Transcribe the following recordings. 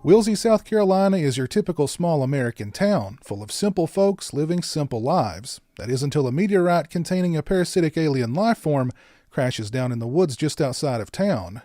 Wilsey, South Carolina is your typical small American town, full of simple folks living simple lives. That is until a meteorite containing a parasitic alien life form crashes down in the woods just outside of town.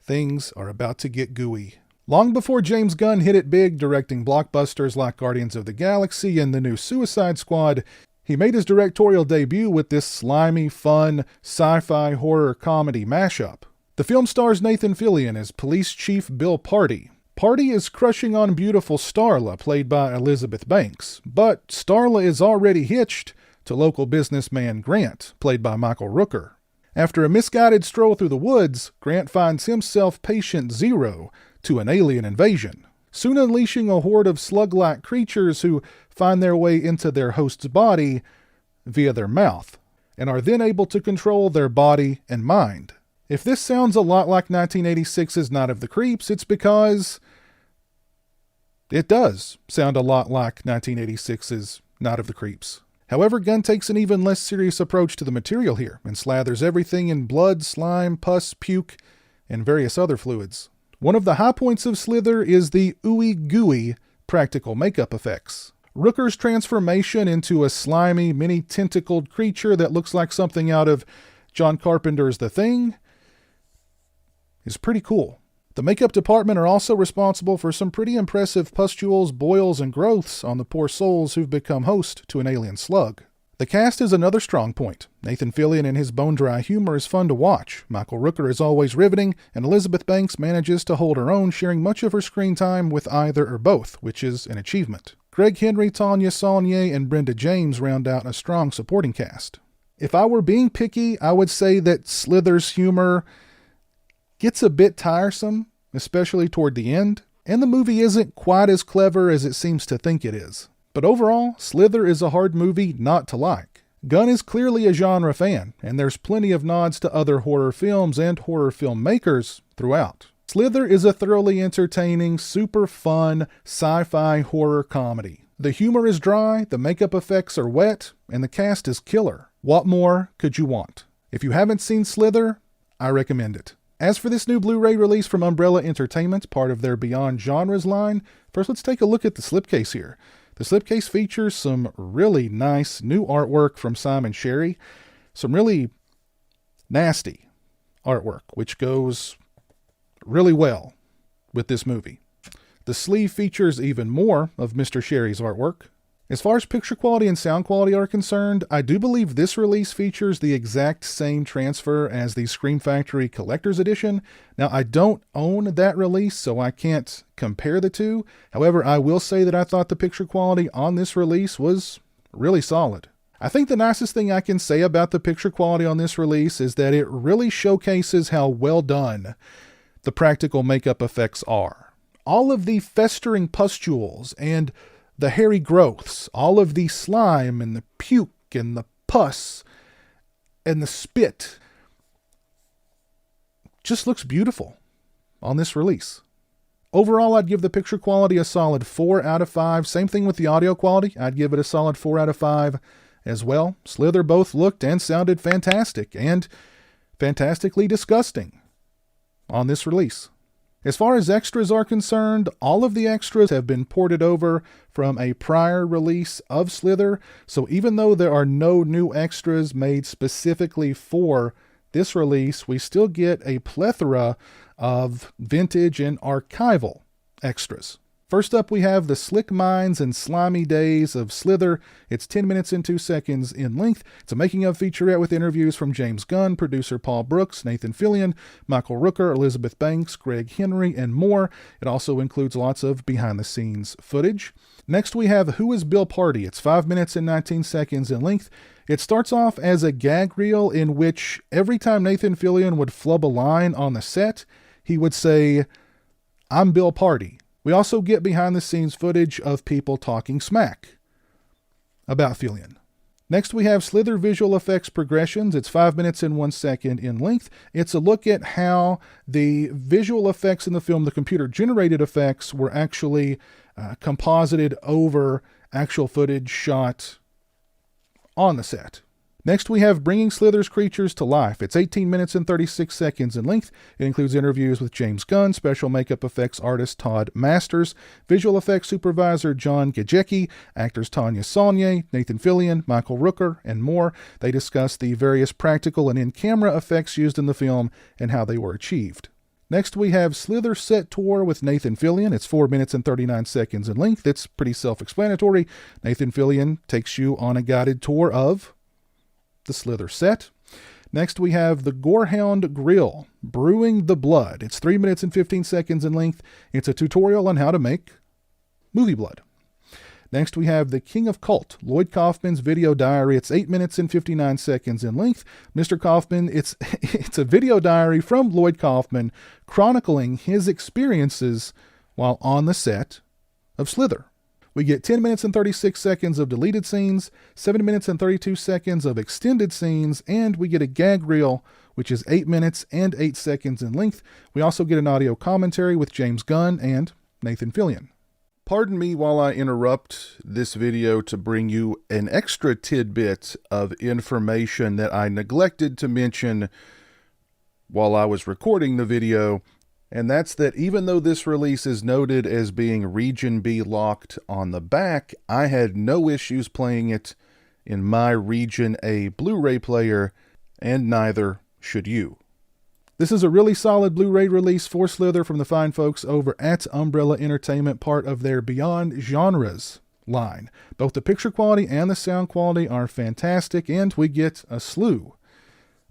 Things are about to get gooey. Long before James Gunn hit it big, directing blockbusters like Guardians of the Galaxy and the new Suicide Squad, he made his directorial debut with this slimy, fun, sci-fi horror comedy mashup. The film stars Nathan Fillion as Police Chief Bill Party. Party is crushing on beautiful Starla, played by Elizabeth Banks, but Starla is already hitched to local businessman Grant, played by Michael Rooker. After a misguided stroll through the woods, Grant finds himself patient zero to an alien invasion, soon unleashing a horde of slug-like creatures who find their way into their host's body via their mouth, and are then able to control their body and mind. If this sounds a lot like 1986's Night of the Creeps, it's because it does sound a lot like 1986's Night of the Creeps. However, Gunn takes an even less serious approach to the material here and slathers everything in blood, slime, pus, puke, and various other fluids. One of the high points of Slither is the ooey gooey practical makeup effects. Rooker's transformation into a slimy, mini-tentacled creature that looks like something out of John Carpenter's The Thing is pretty cool. The makeup department are also responsible for some pretty impressive pustules, boils, and growths on the poor souls who've become host to an alien slug. The cast is another strong point. Nathan Fillion and his bone-dry humor is fun to watch. Michael Rooker is always riveting, and Elizabeth Banks manages to hold her own, sharing much of her screen time with either or both, which is an achievement. Greg Henry, Tanya Saulnier, and Brenda James round out a strong supporting cast. If I were being picky, I would say that Slither's humor gets a bit tiresome, especially toward the end, and the movie isn't quite as clever as it seems to think it is. But overall, Slither is a hard movie not to like. Gunn is clearly a genre fan, and there's plenty of nods to other horror films and horror filmmakers throughout. Slither is a thoroughly entertaining, super fun, sci-fi horror comedy. The humor is dry, the makeup effects are wet, and the cast is killer. What more could you want? If you haven't seen Slither, I recommend it. As for this new Blu-ray release from Umbrella Entertainment, part of their Beyond Genres line, first let's take a look at the slipcase here. The slipcase features some really nice new artwork from Simon Sherry, some really nasty artwork, which goes really well with this movie. The sleeve features even more of Mr. Sherry's artwork. As far as picture quality and sound quality are concerned, I do believe this release features the exact same transfer as the Scream Factory Collector's Edition. Now, I don't own that release, so I can't compare the two. However, I will say that I thought the picture quality on this release was really solid. I think the nicest thing I can say about the picture quality on this release is that it really showcases how well done the practical makeup effects are. All of the festering pustules and the hairy growths, all of the slime and the puke and the pus and the spit just looks beautiful on this release. Overall, I'd give the picture quality a solid 4 out of 5. Same thing with the audio quality. I'd give it a solid 4 out of 5 as well. Slither both looked and sounded fantastic and fantastically disgusting on this release. As far as extras are concerned, all of the extras have been ported over from a prior release of Slither, so even though there are no new extras made specifically for this release, we still get a plethora of vintage and archival extras. First up, we have The Slick Minds and Slimy Days of Slither. It's 10 minutes and 2 seconds in length. It's a making-of featurette with interviews from James Gunn, producer Paul Brooks, Nathan Fillion, Michael Rooker, Elizabeth Banks, Greg Henry, and more. It also includes lots of behind-the-scenes footage. Next, we have Who is Bill Party? It's 5 minutes and 19 seconds in length. It starts off as a gag reel in which every time Nathan Fillion would flub a line on the set, he would say, "I'm Bill Party." We also get behind-the-scenes footage of people talking smack about Fillion. Next, we have Slither Visual Effects Progressions. It's 5 minutes and 1 second in length. It's a look at how the visual effects in the film, the computer-generated effects, were actually composited over actual footage shot on the set. Next, we have Bringing Slither's Creatures to Life. It's 18 minutes and 36 seconds in length. It includes interviews with James Gunn, special makeup effects artist Todd Masters, visual effects supervisor John Gajecki, actors Tanya Saulnier, Nathan Fillion, Michael Rooker, and more. They discuss the various practical and in-camera effects used in the film and how they were achieved. Next, we have Slither Set Tour with Nathan Fillion. It's 4 minutes and 39 seconds in length. It's pretty self-explanatory. Nathan Fillion takes you on a guided tour of the Slither set. Next, we have the Gorehound Grill, Brewing the Blood. It's 3 minutes and 15 seconds in length. It's a tutorial on how to make movie blood. Next, we have the King of Cult, Lloyd Kaufman's video diary. It's 8 minutes and 59 seconds in length. Mr. Kaufman, it's a video diary from Lloyd Kaufman chronicling his experiences while on the set of Slither. We get 10 minutes and 36 seconds of deleted scenes, 7 minutes and 32 seconds of extended scenes, and we get a gag reel, which is 8 minutes and 8 seconds in length. We also get an audio commentary with James Gunn and Nathan Fillion. Pardon me while I interrupt this video to bring you an extra tidbit of information that I neglected to mention while I was recording the video. And that's that even though this release is noted as being Region B locked on the back, I had no issues playing it in my Region A Blu-ray player, and neither should you. This is a really solid Blu-ray release for Slither from the fine folks over at Umbrella Entertainment, part of their Beyond Genres line. Both the picture quality and the sound quality are fantastic, and we get a slew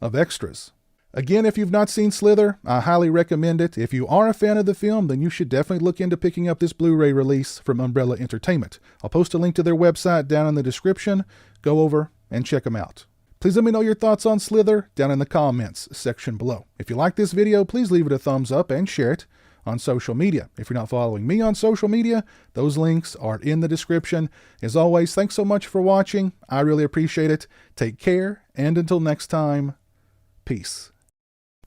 of extras. Again, if you've not seen Slither, I highly recommend it. If you are a fan of the film, then you should definitely look into picking up this Blu-ray release from Umbrella Entertainment. I'll post a link to their website down in the description. Go over and check them out. Please let me know your thoughts on Slither down in the comments section below. If you like this video, please leave it a thumbs up and share it on social media. If you're not following me on social media, those links are in the description. As always, thanks so much for watching. I really appreciate it. Take care, and until next time, peace.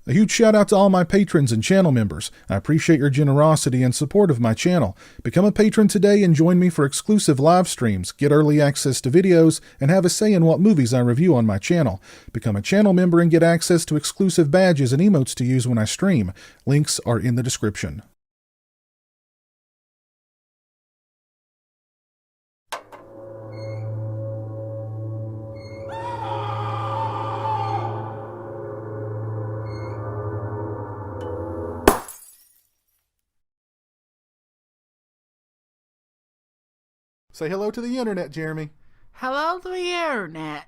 A huge shout out to all my patrons and channel members. I appreciate your generosity and support of my channel. Become a patron today and join me for exclusive live streams, get early access to videos, and have a say in what movies I review on my channel. Become a channel member and get access to exclusive badges and emotes to use when I stream. Links are in the description. Say hello to the internet, Jeremy. Hello to the internet.